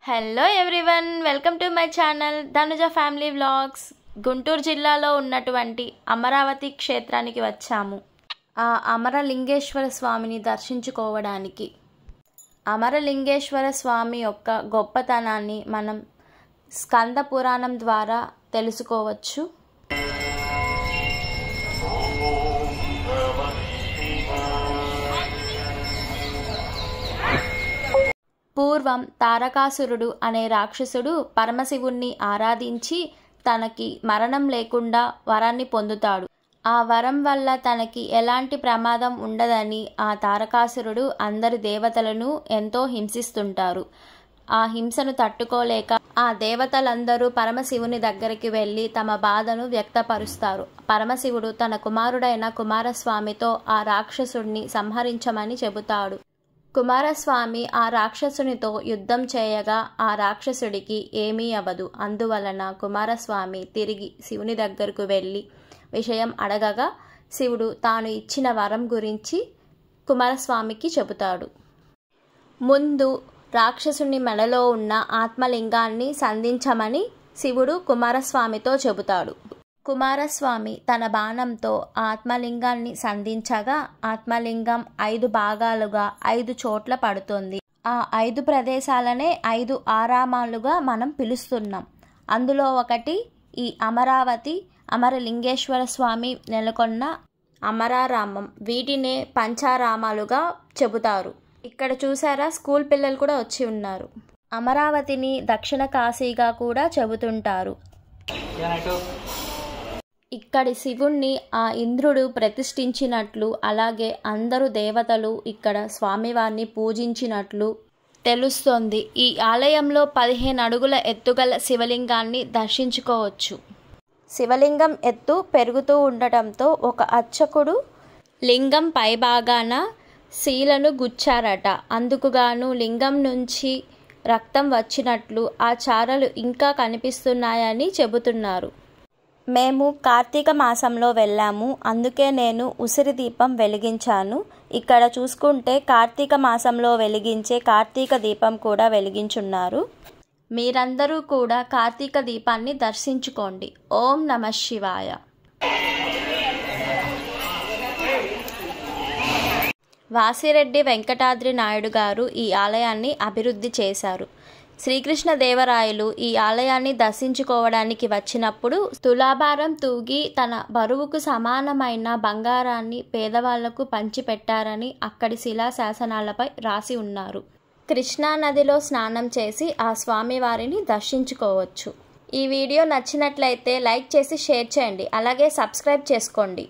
Hello everyone, welcome to my channel Dhanuja family vlogs. Guntur జిల్లాలో ఉన్నటువంటి అమరావతి క్షేత్రానికి వచ్చాము. ఆ అమరలింగేశ్వర స్వామిని దర్శించుకోవడానికి. అమరలింగేశ్వర స్వామి యొక్క గొప్పతనాన్ని మనం స్కంద పురాణం ద్వారా తెలుసుకోవచ్చు. పూర్వం తారకాసురుడు అనే రాక్షసుడు పరమశివుణ్ణి ఆరాధించి తనకి మరణం లేకుండా వరాన్ని పొందుతాడు. ఆ వరం వల్ల తనకి ఎలాంటి ప్రమాదం ఉండదని ఆ తారకాసురుడు అందరి దేవతలను ఎంతో హింసిస్తుంటారు. ఆ హింసను తట్టుకోలేక ఆ దేవతలందరూ పరమశివుని దగ్గరికి వెళ్ళి తమ బాధను వ్యక్తపరుస్తారు. పరమశివుడు తన కుమారుడైన కుమారస్వామితో ఆ రాక్షసుడిని సంహరించమని చెబుతాడు. కుమారస్వామి ఆ రాక్షసునితో యుద్ధం చేయగా ఆ రాక్షసుడికి ఏమీ అవ్వదు. అందువలన కుమారస్వామి తిరిగి శివుని దగ్గరకు వెళ్ళి విషయం అడగగా శివుడు తాను ఇచ్చిన వరం గురించి కుమారస్వామికి చెబుతాడు. ముందు రాక్షసుని మెడలో ఉన్న ఆత్మలింగాన్ని సంధించమని శివుడు కుమారస్వామితో చెబుతాడు. కుమారస్వామి తన బాణంతో ఆత్మలింగాన్ని సంధించగా ఆత్మలింగం 5 భాగాలుగా 5 చోట్ల పడుతుంది. ఆ 5 ప్రదేశాలనే 5 ఆరామాలుగా మనం పిలుస్తున్నాం. అందులో ఒకటి ఈ అమరావతి అమరలింగేశ్వర స్వామి నెలకొన్న అమరారామం. వీటినే పంచారామాలుగా చెబుతారు. ఇక్కడ చూసారా, స్కూల్ పిల్లలు కూడా వచ్చి ఉన్నారు. అమరావతిని దక్షిణ కాశీగా కూడా చెబుతుంటారు. ఇక్కడి శివుణ్ణి ఆ ఇంద్రుడు ప్రతిష్ఠించినట్లు, అలాగే అందరు దేవతలు ఇక్కడ స్వామివారిని పూజించినట్లు తెలుస్తోంది. ఈ ఆలయంలో 15 అడుగుల ఎత్తుగల శివలింగాన్ని దర్శించుకోవచ్చు. శివలింగం ఎత్తు పెరుగుతూ ఉండటంతో ఒక అర్చకుడు లింగం పైభాగాన శీలను గుచ్చారట. అందుకుగాను లింగం నుంచి రక్తం వచ్చినట్లు ఆ చారలు ఇంకా కనిపిస్తున్నాయని చెబుతున్నారు. మేము కార్తీక మాసంలో వెళ్ళాము, అందుకే నేను ఉసిరి దీపం వెలిగించాను. ఇక్కడ చూసుకుంటే కార్తీక మాసంలో వెలిగించే కార్తీక దీపం కూడా వెలిగించున్నారు. మీరందరూ కూడా కార్తీక దీపాన్ని దర్శించుకోండి. ఓం నమః శివాయ. వాసిరెడ్డి వెంకటాద్రి నాయుడు గారు ఈ ఆలయాన్ని అభివృద్ధి చేశారు. శ్రీకృష్ణదేవరాయలు ఈ ఆలయాన్ని దర్శించుకోవడానికి వచ్చినప్పుడు తులాభారం తూగి తన బరువుకు సమానమైన బంగారాన్ని పేదవాళ్లకు పంచిపెట్టారని అక్కడి శిలాశాసనాలపై రాసి ఉన్నారు. కృష్ణానదిలో స్నానం చేసి ఆ స్వామివారిని దర్శించుకోవచ్చు. ఈ వీడియో నచ్చినట్లయితే లైక్ చేసి షేర్ చేయండి. అలాగే సబ్స్క్రైబ్ చేసుకోండి.